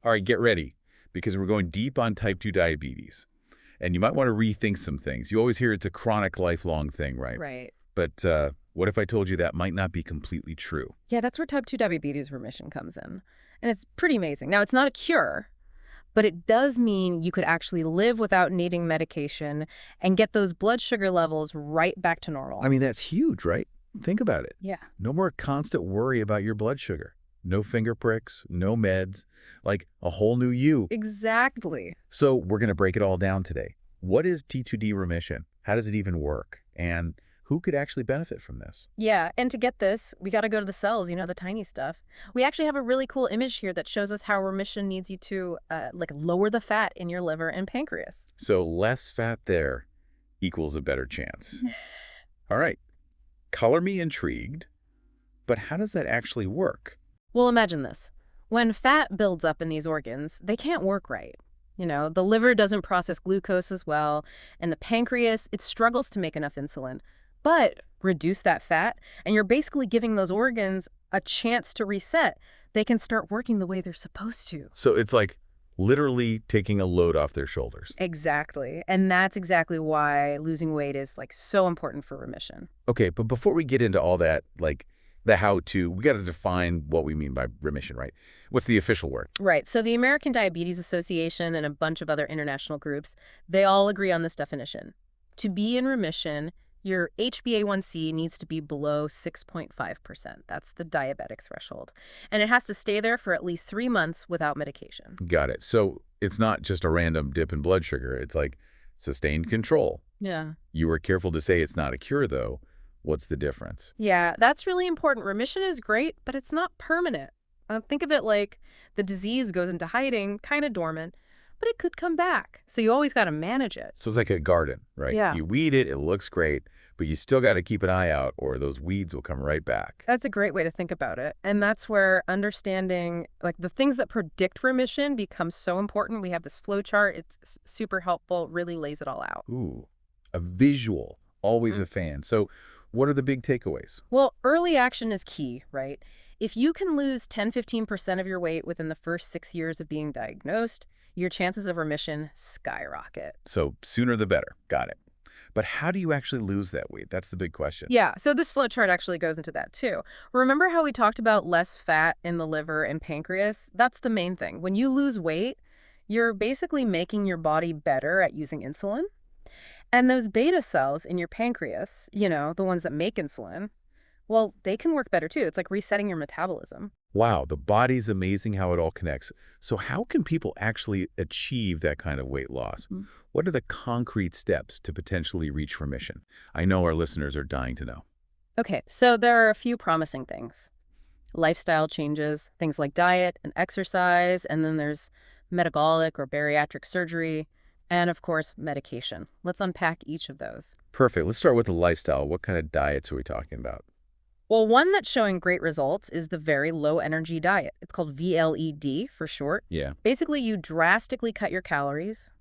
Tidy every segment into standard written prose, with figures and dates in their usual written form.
All right, get ready, because we're going deep on type 2 diabetes. And you might want to rethink some things. You always hear it's a chronic, lifelong thing, right? Right. But what if I told you that might not be completely true? Yeah, that's where type 2 diabetes remission comes in. And it's pretty amazing. Now, it's not a cure, but it does mean you could actually live without needing medication and get those blood sugar levels right back to I normal. mean, that's huge, right? Think about it. Yeah. No more constant worry about your blood sugar. No finger pricks, no meds, like a whole new you. Exactly. So we're going to break it all down today. What is T2D remission? How does it even work? And who could actually benefit from this? Yeah, and to get this, we got to go to the cells, the tiny stuff. We actually have a really cool image here that shows us how remission needs you to lower the fat in your liver and pancreas. So less fat there equals a better chance. All right, color me intrigued, but how does that actually work? Well, imagine this. When fat builds up in these organs, they can't work right. The liver doesn't process glucose as well, and the pancreas, it struggles to make enough insulin. But reduce that fat, and you're basically giving those organs a chance to reset. They can start working the way they're supposed to. So it's like literally taking a load off their shoulders. Exactly. And that's exactly why losing weight is so important for remission. Okay, but before we get into all that, like the how-to, we got to define what we mean by remission, right? What's the official word? Right. So the American Diabetes Association and a bunch of other international groups, they all agree on this definition. To be in remission, your HbA1c needs to be below 6.5%. That's the diabetic threshold. And it has to stay there for at least 3 months without medication. Got it. So it's not just a random dip in blood sugar. It's like sustained control. Yeah. You were careful to say it's not a cure, though. What's the difference? Yeah, that's really important. Remission is great, but it's not permanent. Think of it like the disease goes into hiding, kind of dormant, but it could come back. So you always got to manage it. So it's like a garden, right? Yeah. You weed it, it looks great, but you still got to keep an eye out or those weeds will come right back. That's a great way to think about it. And that's where understanding the things that predict remission becomes so important. We have this flow chart. It's super helpful, really lays it all out. Ooh, a visual. Always a fan. So what are the big takeaways? Well, early action is key, right? If you can lose 10-15% of your weight within the first 6 years of being diagnosed, your chances of remission skyrocket. So sooner the better. Got it. But how do you actually lose that weight? That's the big question. Yeah, so this flow chart actually goes into that too. Remember how we talked about less fat in the liver and pancreas? That's the main thing. When you lose weight, you're basically making your body better at using insulin. And those beta cells in your pancreas, the ones that make insulin, well, they can work better too. It's like resetting your metabolism. Wow, the body's amazing how it all connects. So how can people actually achieve that kind of weight loss? What are the concrete steps to potentially reach remission? I know our listeners are dying to know. Okay, so there are a few promising things. Lifestyle changes, things like diet and exercise, and then there's metabolic or bariatric surgery, and of course, medication. Let's unpack each of those. Perfect. Let's start with the lifestyle. What kind of diets are we talking about? Well, one that's showing great results is the very low energy diet. It's called VLED for short. Yeah. Basically, you drastically cut your calories,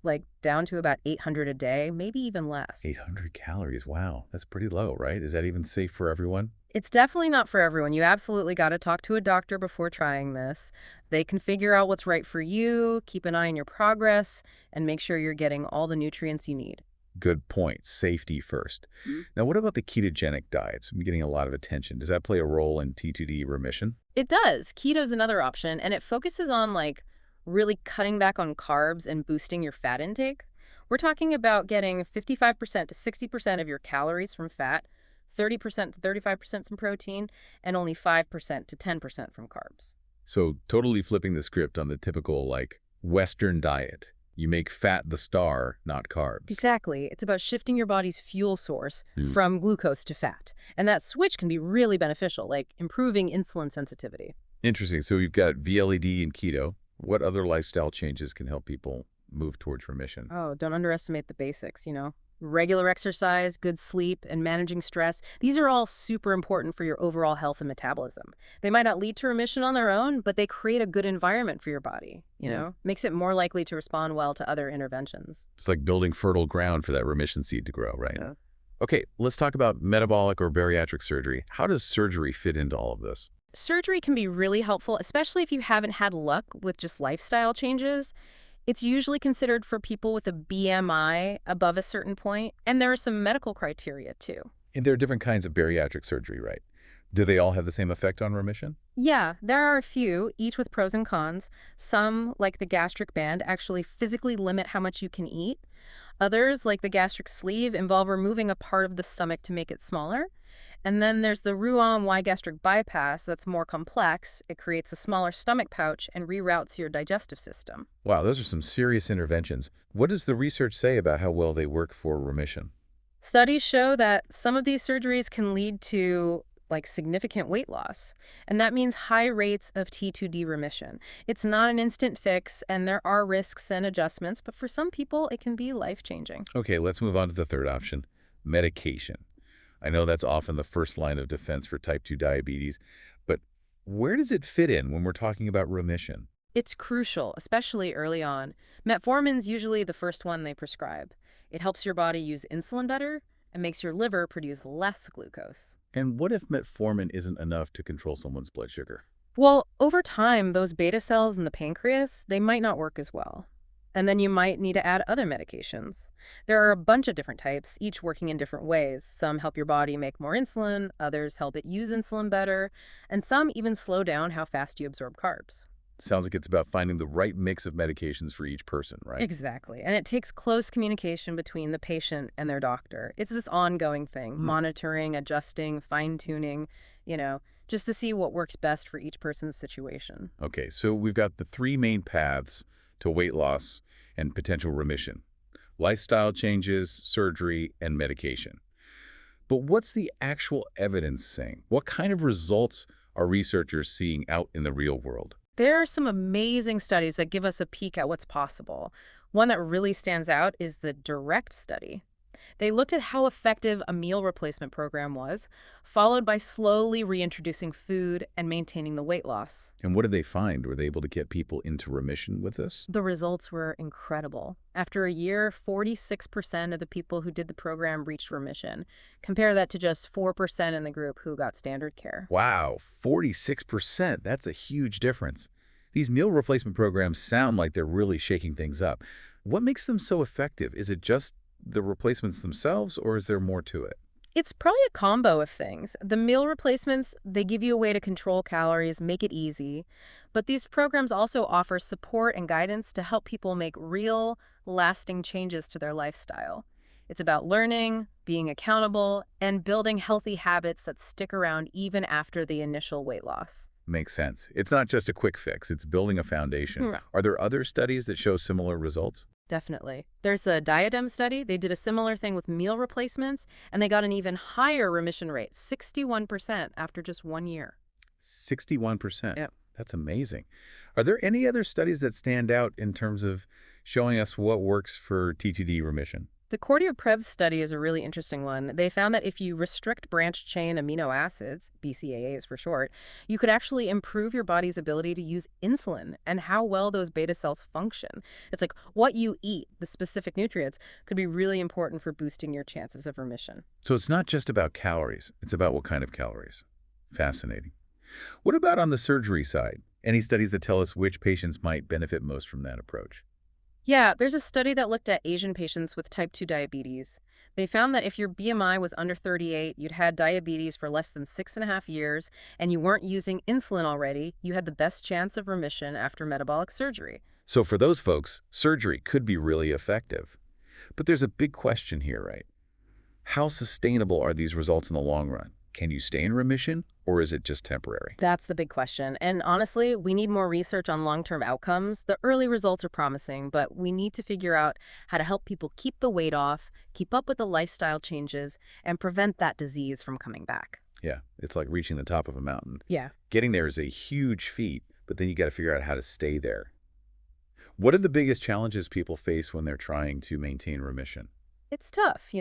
down to about 800 a day, maybe even less. 800 calories. Wow. That's pretty low, right? Is that even safe for everyone? It's definitely not for everyone. You absolutely got to talk to a doctor before trying this. They can figure out what's right for you, keep an eye on your progress, and make sure you're getting all the nutrients you need. Good point. Safety first. Now, what about the ketogenic diets? I'm getting a lot of attention. Does that play a role in T2D remission? It does. Keto's another option, and it focuses on really cutting back on carbs and boosting your fat intake. We're talking about getting 55% to 60% of your calories from fat, 30% to 35% from protein, and only 5% to 10% from carbs. So totally flipping the script on the typical, Western diet. You make fat the star, not carbs. Exactly. It's about shifting your body's fuel source from glucose to fat. And that switch can be really beneficial, like improving insulin sensitivity. Interesting. So we've got VLED and keto. What other lifestyle changes can help people move towards remission? Oh, don't underestimate the basics, Regular exercise, good sleep, and managing stress. These are all super important for your overall health and metabolism. They might not lead to remission on their own, but they create a good environment for your body, Makes it more likely to respond well to other interventions. It's like building fertile ground for that remission seed to grow, right? Yeah. Okay, let's talk about metabolic or bariatric surgery. How does surgery fit into all of this? Surgery can be really helpful, especially if you haven't had luck with just lifestyle changes. It's usually considered for people with a BMI above a certain point, and there are some medical criteria too. And there are different kinds of bariatric surgery, right? Do they all have the same effect on remission? Yeah, there are a few, each with pros and cons. Some, like the gastric band, actually physically limit how much you can eat. Others, like the gastric sleeve, involve removing a part of the stomach to make it smaller. And then there's the Roux-en Y gastric bypass that's more complex. It creates a smaller stomach pouch and reroutes your digestive system. Wow, those are some serious interventions. What does the research say about how well they work for remission? Studies show that some of these surgeries can lead to significant weight loss, and that means high rates of T2D remission. It's not an instant fix, and there are risks and adjustments, but for some people, it can be life-changing. Okay, let's move on to the third option, medication. I know that's often the first line of defense for type 2 diabetes, but where does it fit in when we're talking about remission? It's crucial, especially early on. Metformin's usually the first one they prescribe. It helps your body use insulin better and makes your liver produce less glucose. And what if metformin isn't enough to control someone's blood sugar? Well, over time, those beta cells in the pancreas, they might not work as well. And then you might need to add other medications. There are a bunch of different types, each working in different ways. Some help your body make more insulin, others help it use insulin better, and some even slow down how fast you absorb carbs. Sounds like it's about finding the right mix of medications for each person, right? Exactly. And it takes close communication between the patient and their doctor. It's this ongoing thing, monitoring, adjusting, fine-tuning, just to see what works best for each person's situation. Okay, so we've got the three main paths to weight loss and potential remission: lifestyle changes, surgery, and medication. But what's the actual evidence saying? What kind of results are researchers seeing out in the real world? There are some amazing studies that give us a peek at what's possible. One that really stands out is the DIRECT study. They looked at how effective a meal replacement program was, followed by slowly reintroducing food and maintaining the weight loss. And what did they find? Were they able to get people into remission with this? The results were incredible. After a year, 46% of the people who did the program reached remission. Compare that to just 4% in the group who got standard care. Wow, 46%. That's a huge difference. These meal replacement programs sound like they're really shaking things up. What makes them so effective? Is it just the replacements themselves, or is there more to it? It's probably a combo of things. The meal replacements, they give you a way to control calories, make it easy. But these programs also offer support and guidance to help people make real, lasting changes to their lifestyle. It's about learning, being accountable, and building healthy habits that stick around even after the initial weight loss. Makes sense. It's not just a quick fix, it's building a foundation. Right. Are there other studies that show similar results? Definitely. There's a Diadem study. They did a similar thing with meal replacements, and they got an even higher remission rate, 61% after just 1 year. 61%. Yep. That's amazing. Are there any other studies that stand out in terms of showing us what works for T2D remission? The CardioPrev study is a really interesting one. They found that if you restrict branched-chain amino acids, BCAAs for short, you could actually improve your body's ability to use insulin and how well those beta cells function. It's like what you eat, the specific nutrients, could be really important for boosting your chances of remission. So it's not just about calories, it's about what kind of calories. Fascinating. What about on the surgery side? Any studies that tell us which patients might benefit most from that approach? Yeah, there's a study that looked at Asian patients with type 2 diabetes. They found that if your BMI was under 38, you'd had diabetes for less than 6.5 years, and you weren't using insulin already, you had the best chance of remission after metabolic surgery. So for those folks, surgery could be really effective. But there's a big question here, right? How sustainable are these results in the long run? Can you stay in remission, or is it just temporary? That's the big question. And honestly, we need more research on long-term outcomes. The early results are promising, but we need to figure out how to help people keep the weight off, keep up with the lifestyle changes, and prevent that disease from coming back. Yeah, it's like reaching the top of a mountain. Yeah. Getting there is a huge feat, but then you got to figure out how to stay there. What are the biggest challenges people face when they're trying to maintain remission? It's tough.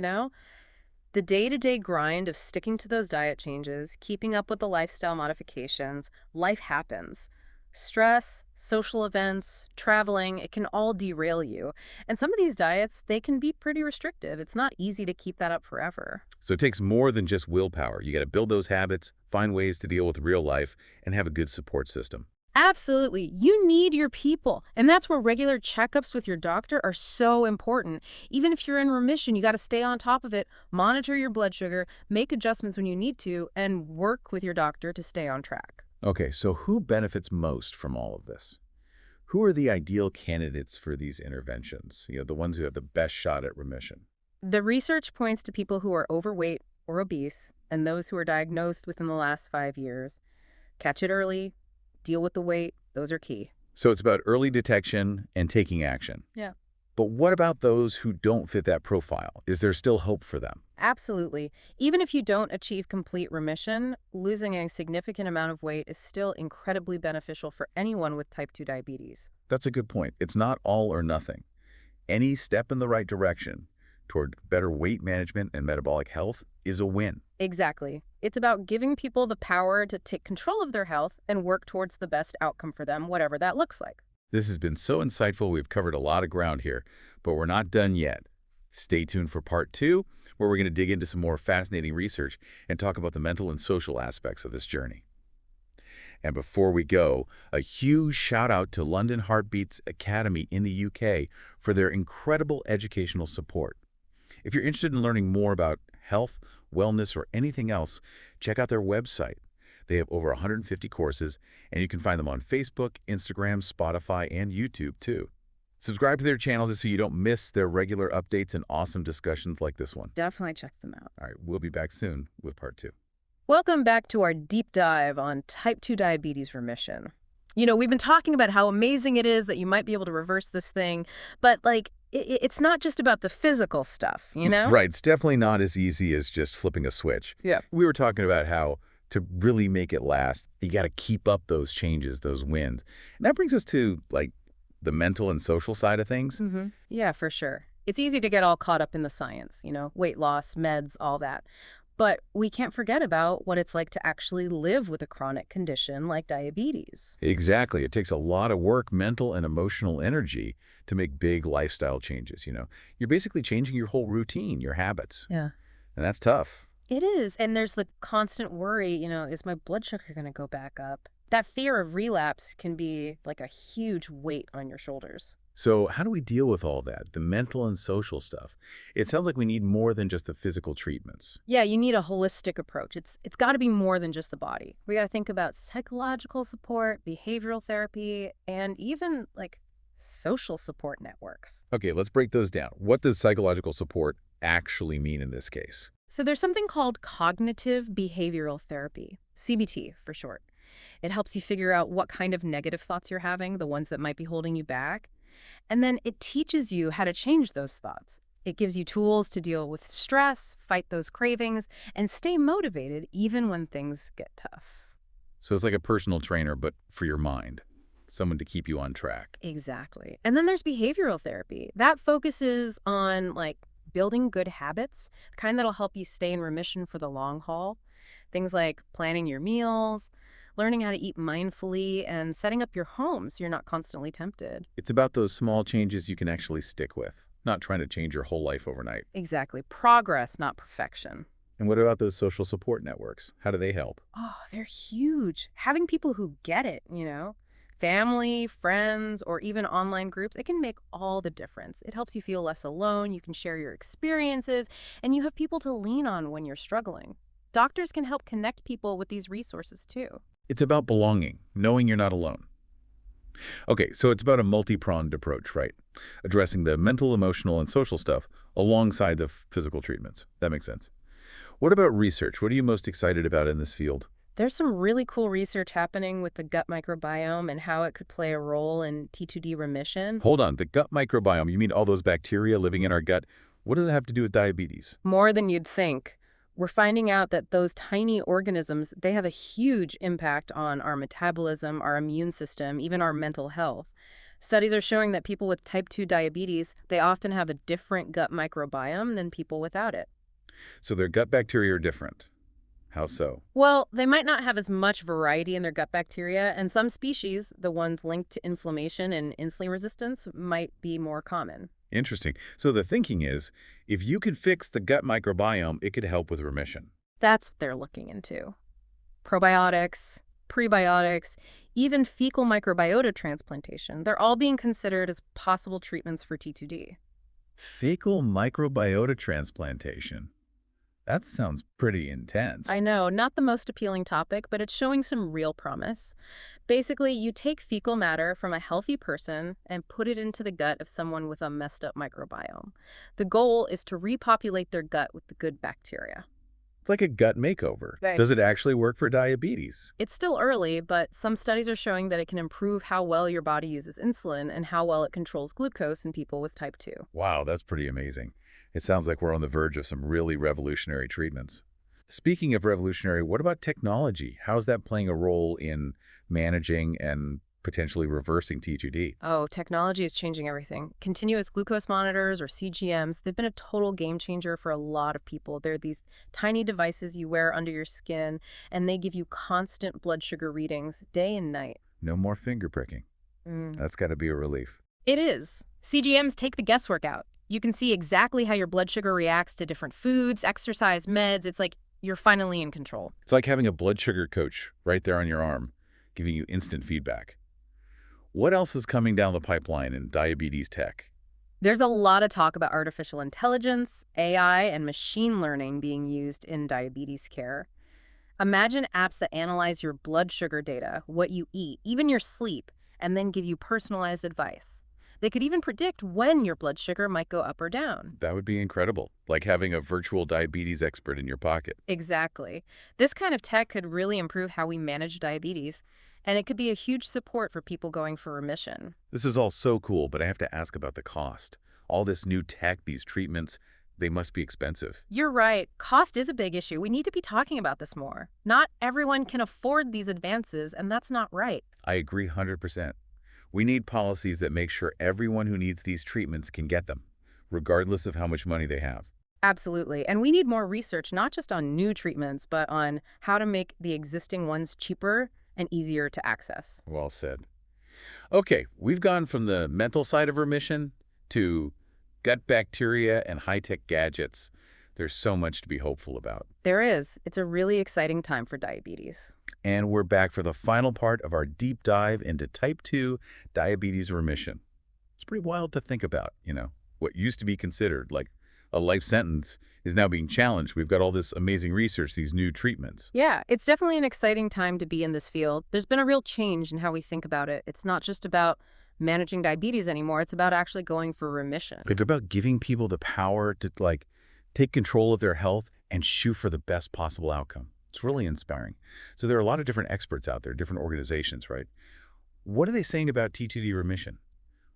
The day-to-day grind of sticking to those diet changes, keeping up with the lifestyle modifications, life happens. Stress, social events, traveling, it can all derail you. And some of these diets, they can be pretty restrictive. It's not easy to keep that up forever. So it takes more than just willpower. You got to build those habits, find ways to deal with real life, and have a good support system. Absolutely. You need your people. And that's where regular checkups with your doctor are so important. Even if you're in remission, you got to stay on top of it, monitor your blood sugar, make adjustments when you need to, and work with your doctor to stay on track. Okay, so who benefits most from all of this? Who are the ideal candidates for these interventions? The ones who have the best shot at remission. The research points to people who are overweight or obese and those who are diagnosed within the last 5 years. Catch it early, deal with the weight, those are key. So it's about early detection and taking action. Yeah. But what about those who don't fit that profile? Is there still hope for them? Absolutely. Even if you don't achieve complete remission, losing a significant amount of weight is still incredibly beneficial for anyone with type 2 diabetes. That's a good point. It's not all or nothing. Any step in the right direction toward better weight management and metabolic health is a win. Exactly. It's about giving people the power to take control of their health and work towards the best outcome for them, whatever that looks like. This has been so insightful. We've covered a lot of ground here, but we're not done yet. Stay tuned for part 2, where we're going to dig into some more fascinating research and talk about the mental and social aspects of this journey. And before we go, a huge shout out to London Heartbeats Academy in the UK for their incredible educational support. If you're interested in learning more about health, wellness, or anything else, check out their website. They have over 150 courses, and you can find them on Facebook, Instagram, Spotify, and YouTube, too. Subscribe to their channels so you don't miss their regular updates and awesome discussions like this one. Definitely check them out. All right, we'll be back soon with part 2. Welcome back to our deep dive on type 2 diabetes remission. We've been talking about how amazing it is that you might be able to reverse this thing, but it's not just about the physical stuff, Right, it's definitely not as easy as just flipping a switch. Yeah. We were talking about how to really make it last, you got to keep up those changes, those wins. And that brings us to, the mental and social side of things. Mm-hmm. Yeah, for sure. It's easy to get all caught up in the science, weight loss, meds, all that. But we can't forget about what it's like to actually live with a chronic condition like diabetes. Exactly. It takes a lot of work, mental and emotional energy to make big lifestyle changes, You're basically changing your whole routine, your habits. Yeah. And that's tough. It is. And there's the constant worry, is my blood sugar going to go back up? That fear of relapse can be like a huge weight on your shoulders. So how do we deal with all that, the mental and social stuff? It sounds like we need more than just the physical treatments. Yeah, you need a holistic approach. It's got to be more than just the body. We got to think about psychological support, behavioral therapy, and even social support networks. Okay, let's break those down. What does psychological support actually mean in this case? So there's something called cognitive behavioral therapy, CBT for short. It helps you figure out what kind of negative thoughts you're having, the ones that might be holding you back. And then it teaches you how to change those thoughts. It gives you tools to deal with stress, fight those cravings, and stay motivated even when things get tough. So it's like a personal trainer, but for your mind. Someone to keep you on track. Exactly. And then there's behavioral therapy. That focuses on building good habits, the kind that'll help you stay in remission for the long haul. Things like planning your meals, learning how to eat mindfully, and setting up your home so you're not constantly tempted. It's about those small changes you can actually stick with, not trying to change your whole life overnight. Exactly. Progress, not perfection. And what about those social support networks? How do they help? Oh, they're huge. Having people who get it, family, friends, or even online groups, it can make all the difference. It helps you feel less alone, you can share your experiences, and you have people to lean on when you're struggling. Doctors can help connect people with these resources too. It's about belonging, knowing you're not alone. Okay, so it's about a multi-pronged approach, right? Addressing the mental, emotional, and social stuff alongside the physical treatments. That makes sense. What about research? What are you most excited about in this field? There's some really cool research happening with the gut microbiome and how it could play a role in T2D remission. Hold on, the gut microbiome, you mean all those bacteria living in our gut? What does it have to do with diabetes? More than you'd think. We're finding out that those tiny organisms, they have a huge impact on our metabolism, our immune system, even our mental health. Studies are showing that people with type 2 diabetes, they often have a different gut microbiome than people without it. So their gut bacteria are different. How so? Well, they might not have as much variety in their gut bacteria, and some species, the ones linked to inflammation and insulin resistance, might be more common. Interesting. So the thinking is, if you could fix the gut microbiome, it could help with remission. That's what they're looking into. Probiotics, prebiotics, even fecal microbiota transplantation, they're all being considered as possible treatments for T2D. Fecal microbiota transplantation. That sounds pretty intense. I know, not the most appealing topic, but it's showing some real promise. Basically, you take fecal matter from a healthy person and put it into the gut of someone with a messed up microbiome. The goal is to repopulate their gut with the good bacteria. It's like a gut makeover. Right. Does it actually work for diabetes? It's still early, but some studies are showing that it can improve how well your body uses insulin and how well it controls glucose in people with type 2. Wow, that's pretty amazing. It sounds like we're on the verge of some really revolutionary treatments. Speaking of revolutionary, what about technology? How's that playing a role in managing and potentially reversing T2D? Oh, technology is changing everything. Continuous glucose monitors or CGMs, they've been a total game changer for a lot of people. They're these tiny devices you wear under your skin, and they give you constant blood sugar readings day and night. No more finger pricking. That's got to be a relief. It is. CGMs take the guesswork out. You can see exactly how your blood sugar reacts to different foods, exercise, meds. It's like you're finally in control. It's like having a blood sugar coach right there on your arm, giving you instant feedback. What else is coming down the pipeline in diabetes tech? There's a lot of talk about artificial intelligence, AI, and machine learning being used in diabetes care. Imagine apps that analyze your blood sugar data, what you eat, even your sleep, and then give you personalized advice. They could even predict when your blood sugar might go up or down. That would be incredible, like having a virtual diabetes expert in your pocket. Exactly. This kind of tech could really improve how we manage diabetes, and it could be a huge support for people going for remission. This is all so cool, but I have to ask about the cost. All this new tech, these treatments, they must be expensive. You're right. Cost is a big issue. We need to be talking about this more. Not everyone can afford these advances, and that's not right. I agree 100%. We need policies that make sure everyone who needs these treatments can get them, regardless of how much money they have. Absolutely. And we need more research, not just on new treatments, but on how to make the existing ones cheaper and easier to access. Well said. Okay, we've gone from the mental side of remission to gut bacteria and high-tech gadgets. There's so much to be hopeful about. There is. It's a really exciting time for diabetes. And we're back for the final part of our deep dive into type 2 diabetes remission. It's pretty wild to think about, what used to be considered like a life sentence is now being challenged. We've got all this amazing research, these new treatments. Yeah, it's definitely an exciting time to be in this field. There's been a real change in how we think about it. It's not just about managing diabetes anymore. It's about actually going for remission. It's about giving people the power to, take control of their health and shoot for the best possible outcome. It's really inspiring. So there are a lot of different experts out there, different organizations, right? What are they saying about T2D remission?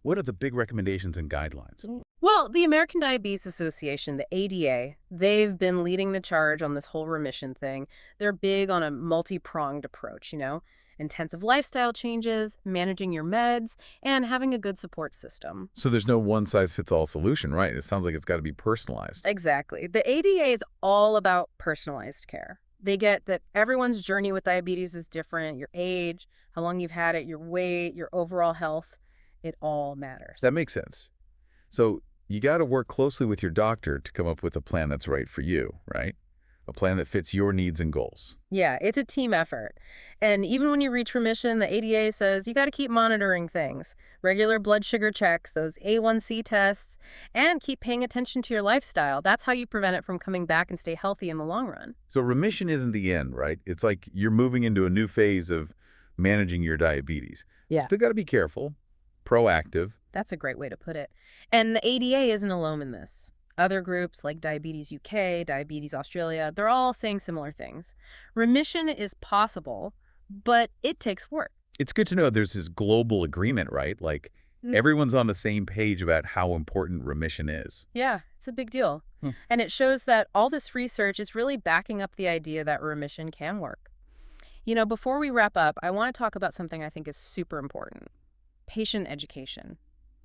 What are the big recommendations and guidelines? Well, the American Diabetes Association, the ADA, they've been leading the charge on this whole remission thing. They're big on a multi-pronged approach, intensive lifestyle changes, managing your meds, and having a good support system. So there's no one-size-fits-all solution, right? It sounds like it's got to be personalized. Exactly. The ADA is all about personalized care. They get that everyone's journey with diabetes is different. Your age, how long you've had it, your weight, your overall health, it all matters. That makes sense. So you got to work closely with your doctor to come up with a plan that's right for you, right? A plan that fits your needs and goals. Yeah, it's a team effort. And even when you reach remission, the ADA says you got to keep monitoring things. Regular blood sugar checks, those A1C tests, and keep paying attention to your lifestyle. That's how you prevent it from coming back and stay healthy in the long run. So remission isn't the end, right? It's like you're moving into a new phase of managing your diabetes. Yeah. Still got to be careful, proactive. That's a great way to put it. And the ADA isn't alone in this. Other groups like Diabetes UK, Diabetes Australia, they're all saying similar things. Remission is possible, but it takes work. It's good to know there's this global agreement, right? Everyone's on the same page about how important remission is. Yeah, it's a big deal. And it shows that all this research is really backing up the idea that remission can work. Before we wrap up, I want to talk about something I think is super important. Patient education.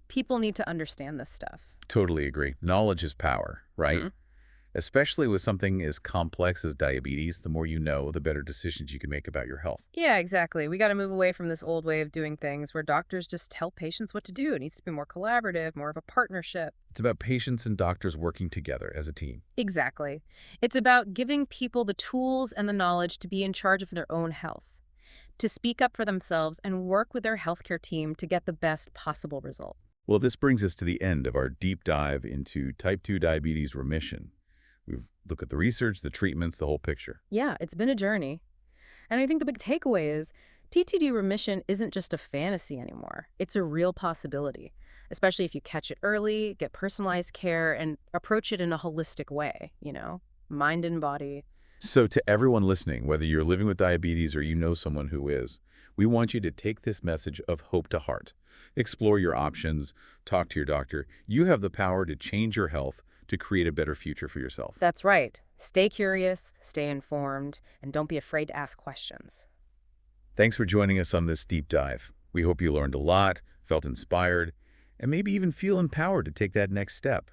People need to understand this stuff. Totally agree. Knowledge is power, right? Especially with something as complex as diabetes, the more you know, the better decisions you can make about your health. Yeah, exactly. We got to move away from this old way of doing things where doctors just tell patients what to do. It needs to be more collaborative, more of a partnership. It's about patients and doctors working together as a team. Exactly. It's about giving people the tools and the knowledge to be in charge of their own health, to speak up for themselves and work with their healthcare team to get the best possible result. Well, this brings us to the end of our deep dive into type 2 diabetes remission. We've looked at the research, the treatments, the whole picture. Yeah, it's been a journey. And I think the big takeaway is TTD remission isn't just a fantasy anymore. It's a real possibility, especially if you catch it early, get personalized care, and approach it in a holistic way, mind and body. So to everyone listening, whether you're living with diabetes or you know someone who is, we want you to take this message of hope to heart. Explore your options, talk to your doctor. You have the power to change your health to create a better future for yourself. That's right. Stay curious, stay informed, and don't be afraid to ask questions. Thanks for joining us on this deep dive. We hope you learned a lot, felt inspired, and maybe even feel empowered to take that next step.